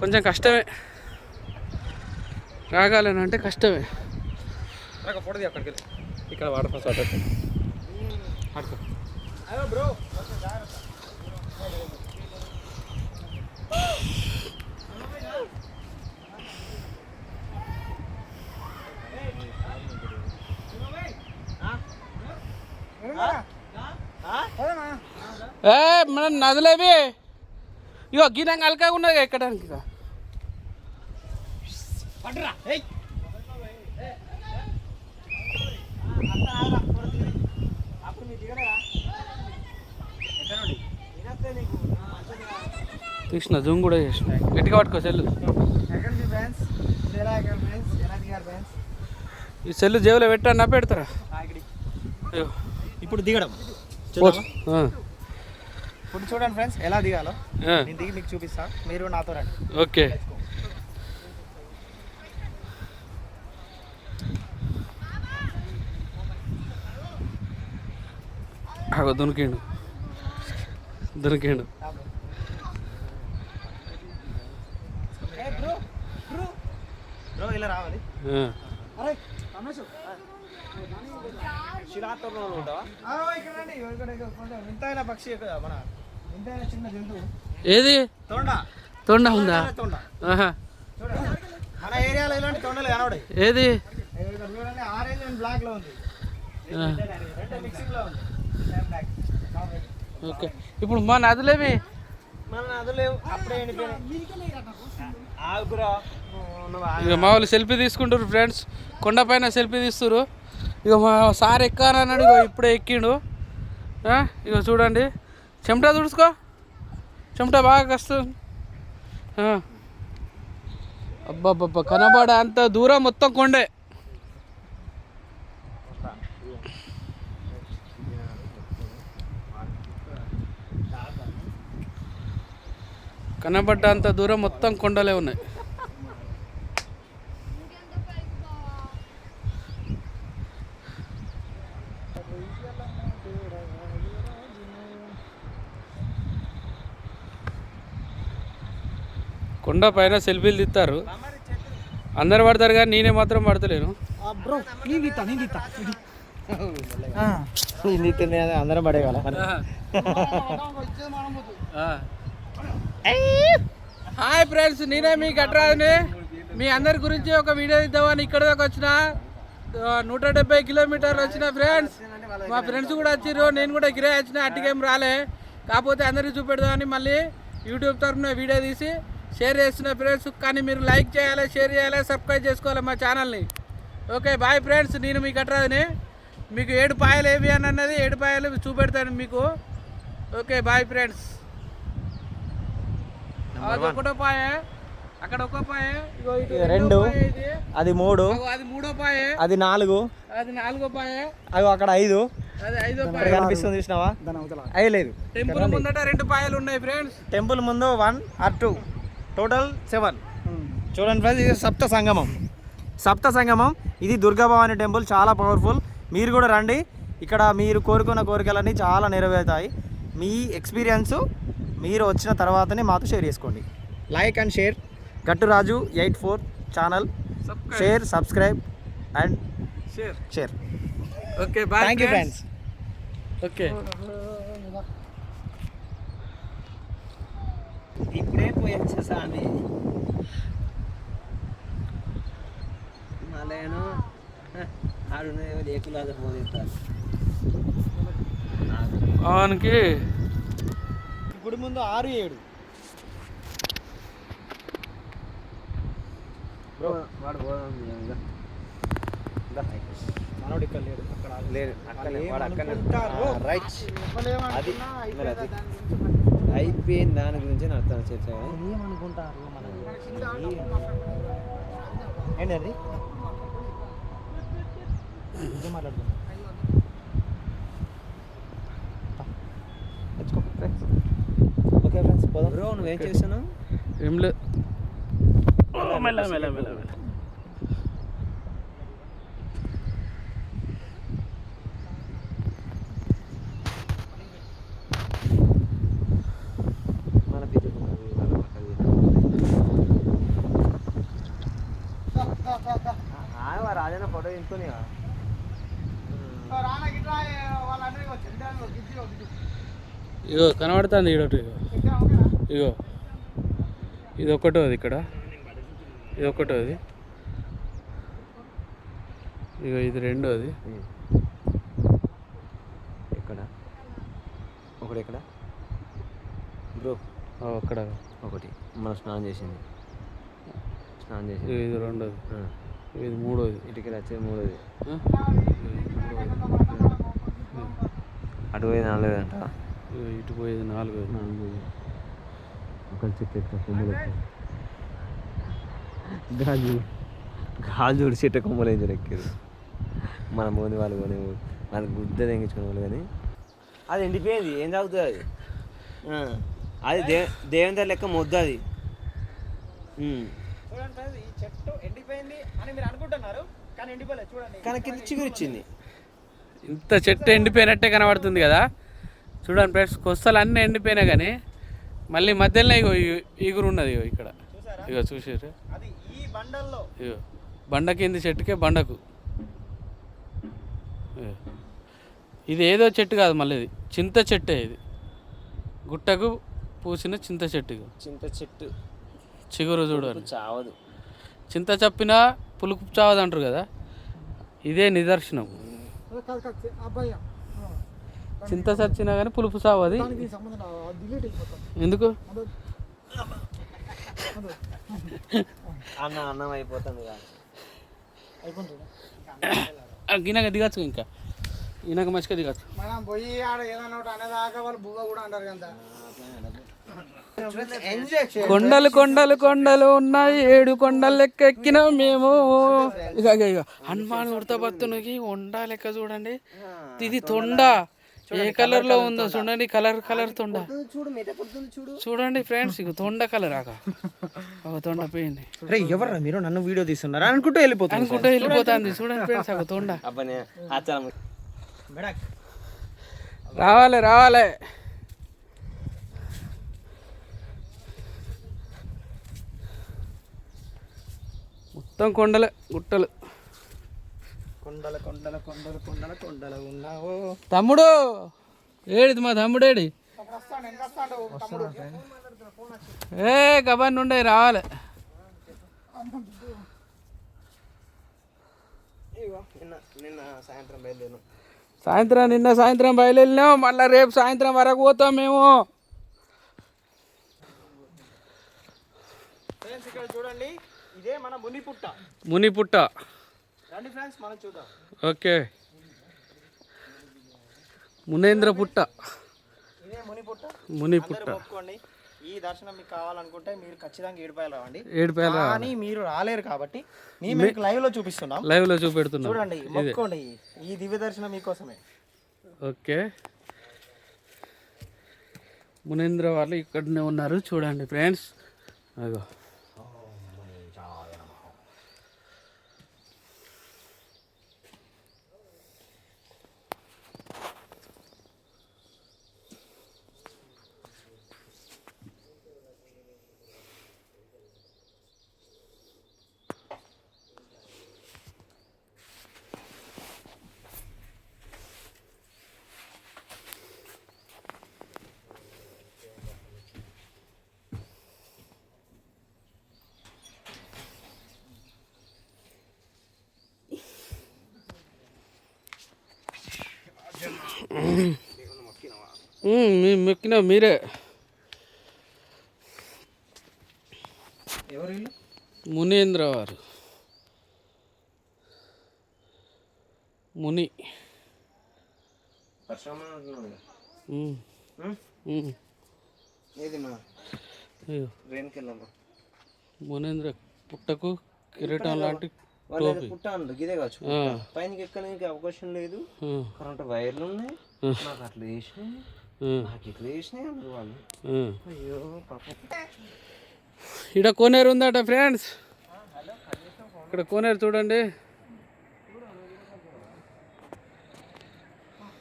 కొంచెం కష్టమే, రాగాలంటే కష్టమే. ఫోటో అక్కడికి ఇక్కడ వాటర్ ఫాల్స్ ఆడుకో బ్రో. మన నదులేవి ఇగో గినంగా అలకాగా ఉన్నది ఎక్కడానికి. తీసిన జూమ్ కూడా చేసిన గట్టిగా పట్టుకో సెల్లు. ఈ సెల్లు జేబులో పెట్టా పెడతారా? ఇప్పుడు దిగడం ఇప్పుడు చూడండి ఫ్రెండ్స్ ఎలా దిగాలో. నేను దిగి మీకు చూపిస్తా, మీరు నాతో రండి. ఓకే. దొరికిండు బ్రో ఇలా రావాలి. వింతైన పక్షి మన వింతైన చిన్న జంతువు ఏది? తొండ ఉందా? మన ఏరియాలో ఇలాంటి తొండలు కనబడాయి. ఏది? ఆరెంజ్ అండ్ బ్లాక్ లో ఉంది. ఓకే. ఇప్పుడు మా నదులేవి అప్పుడే ఇక మా వాళ్ళు సెల్ఫీ తీసుకుంటారు ఫ్రెండ్స్, కొండపైన సెల్ఫీ తీస్తారు. ఇక మా సార్ ఎక్కానన్నాడు, ఇక ఇప్పుడే ఎక్కిండు. ఇక చూడండి, చెమట తుడుచుకో, చెమట బాగా వస్తుంది. అబ్బాబ్బా కనబడే అంత దూరం మొత్తం కొండే. కనబడ్డ అంత దూరం మొత్తం కొండలే ఉన్నాయి. కొండ పైన సెల్ఫీలు తీస్తారు, అందరు పడతారు కానీ నేనే మాత్రం పడతలేను. అందరం పడేవాళ్ళ. హాయ్ ఫ్రెండ్స్, నేనే మీ గట్రాజుని. మీ అందరి గురించి ఒక వీడియో ఇద్దామని ఇక్కడ దాకా వచ్చిన. 170 కిలోమీటర్లు వచ్చిన ఫ్రెండ్స్. మా ఫ్రెండ్స్ కూడా వచ్చారు, నేను కూడా గిరే వచ్చిన, అట్టికేం రాలే. కాకపోతే అందరికీ చూపెడదామని మళ్ళీ యూట్యూబ్ తరఫున వీడియో తీసి షేర్ చేస్తున్న ఫ్రెండ్స్. కానీ మీరు లైక్ చేయాలి, షేర్ చేయాలి, సబ్స్క్రైబ్ చేసుకోవాలి మా ఛానల్ని. ఓకే బాయ్ ఫ్రెండ్స్, నేను మీ గట్రాజుని. మీకు 7 పాయలు ఏవి అని అన్నది 7 పాయలు చూపెడతాను మీకు. Okay bye friends. అది ఒకటో పాయ, అక్కడ ఒక పాయ, 2, అది 3, అది 3వ పాయ, అది 4, అది 4వ పాయ, అది అక్కడ 5, అది 5వ పాయ కనిపిస్తుంది చూసినావా? లేదు. టెంపుల్ ముందట 2 పాయలు ఉన్నాయి ఫ్రెండ్స్. టెంపుల్ ముందు 1 or 2, టోటల్ 7. చూడండి ఫ్రెండ్స్, ఇది సప్త సంగమం. ఇది దుర్గాభవాని టెంపుల్, చాలా పవర్ఫుల్. మీరు కూడా రండి, ఇక్కడ మీరు కోరుకున్న కోరికలన్నీ చాలా నెరవేరుతాయి. మీ ఎక్స్పీరియన్స్ మీరు వచ్చిన తర్వాతనే మాతో షేర్ చేసుకోండి. Like and share Gatturaju 84 channel. Share, subscribe and share. Okay bye. Thank you friends. Okay. ఇప్పుడే పోయి వచ్చేసామి. మళ్ళేను ఆడునే లేకులాగా పోతారు. అవనికి గుడి ముందు 6, 7. బ్రో వాడు మనోడు ఇక్కడ లేడు, అక్కడ లేడు, రైట్. అది అయిపోయింది, దాని గురించి అర్థం చర్చ. ఏమనుకుంటారు మనం ఏంటి అది మాట్లాడుతున్నాం. ఓకే ఫ్రెండ్స్, పోదాం. బ్రో నువ్వేం చేస్తాను? ఏం లేదు, మెల్ల మన ఇగో కనబడుతుంది ఇడొకటి ఇగో ఇది ఒకటోది ఇక్కడ ఇది ఒకటోది ఇగో ఇది రెండోది ఎక్కడ ఒకటి ఎక్కడ బ్రో అక్కడ ఒకటి మనం స్నానం చేసింది ఇది రెండోది ఇది మూడోది ఇటుకి వచ్చేది మూడోది అటు పోయేది నాలుగోదంట ఇటు పోయేది నాలుగోది ఒక చెట్టు ఎక్క కొమ్మలు గాజు గాజు చెట్టు కొమ్మలు ఏం ఎక్కారు మన మోని వాళ్ళు కొని వాళ్ళకి గుద్ద తెంగించుకునే వాళ్ళు కానీ అది ఎండిపోయింది ఏం తాగుతుంది అది అది దేవేందర్ లెక్క మొద్దు అది చూడండి ఈ చెట్టు ఎండిపోయింది అని మీరు అనుకుంటున్నారు కానీ ఎండిపోలేదు చూడండి కానీ కింద చిగురు ఇచ్చింది ఇంత చెట్టు ఎండిపోయినట్టే కనబడుతుంది కదా చూడండి ఫ్రెండ్స్ కొస్తలు అన్నీ ఎండిపోయినా కానీ మళ్ళీ మధ్యలో ఇగో ఈగురు ఉన్నది ఇగో ఇక్కడ ఇగో చూసారు అది ఈ బండల్లో ఇగో బండ కింది చెట్టుకే బండకు ఇది ఏదో చెట్టు కాదు మళ్ళీ ఇది చింత చెట్టే ఇది గుట్టకు పూసిన చింత చెట్టు చిగురు చూడాలి చావదు చింత చప్పినా పులుపు చావదు అంటారు కదా ఇదే నిదర్శనం చింత చచ్చినా కానీ పులుపు చావది ఎందుకు అన్నం అయిపోతుంది గినక దిగచ్చు ఇంకా ఈయనక మంచిగా దిగచ్చు మనం పోయి ఆడ ఏదన్నా ఒకటి అనేదాకా వాళ్ళు బువ్వ కూడా అంటారు కదా. కొండలు కొండలు కొండలు ఉన్నాయి 7 కొండలు లెక్క ఎక్కినాం మేము ఇక ఇక హనుమాన్ ఉడతబత్తునికి ఉండ లెక్క చూడండి ఇది తొండ ఏ కలర్ లో ఉందో చూడండి కలర్ తొండ చూడండి ఫ్రెండ్స్ ఇక తొండ కలర్ ఆక తొండ పోయింది అరే ఎవర్రా మీరు నన్ను వీడియో తీస్తున్నారా అనుకుంటూ వెళ్ళిపోతుంది చూడండి ఫ్రెండ్స్ ఒక తొండ రావాలి మొత్తం కొండలే గుట్టలు కొండలు ఉన్నావో తమ్ముడు ఏడిది మా తమ్ముడు ఏడి ఏ కబన్ ఉండే రావాలి నిన్న సాయంత్రం బయలుదేరినాం మళ్ళీ రేపు సాయంత్రం వరకు పోతాం మేము ఇక్కడ చూడండి ఇదే మన మునిపుట్ట రండి ఫ్రెండ్స్ మనం చూద్దాం ఓకే మునేంద్ర పుట్ట ఇదే మునిపుట్ట ఒప్పుకోండి ఈ దర్శనం మీకు కావాలనుకుంటే మీరు ఖచ్చితంగా 7 రూపాయలు రావండి 7 రూపాయలు కానీ మీరు రాలేరు కాబట్టి మేము మీకు లైవ్ లో చూపిస్తున్నాం చూపెడుతున్నాం చూడండి మొక్కోండి ఈ దివ్య దర్శనం మీకోసమే ఓకే మునేంద్ర వాళ్ళు ఇక్కడనే ఉన్నారు చూడండి ఫ్రెండ్స్ అగో మొక్కినా మీరే ఎవరు మునేంద్ర వారు ముని ఏది మా రేణుకెళ్ళమ్మా మునేంద్ర పుట్టకు కిరీటం లాంటి టోపీ పుట్ట అంటారు ఇదే కావచ్చు పైనకి ఎక్కడానికి అవకాశం లేదు కరెంట్ వైర్లు ఉన్నాయి నాకు అట్లా వేసినాయి నాకు ఇట్లా వేసినాయి అన్నారు వాళ్ళు అయ్యో పాపం ఇక్కడ కోనేరు ఉందట ఫ్రెండ్స్ ఇక్కడ కోనేరు చూడండి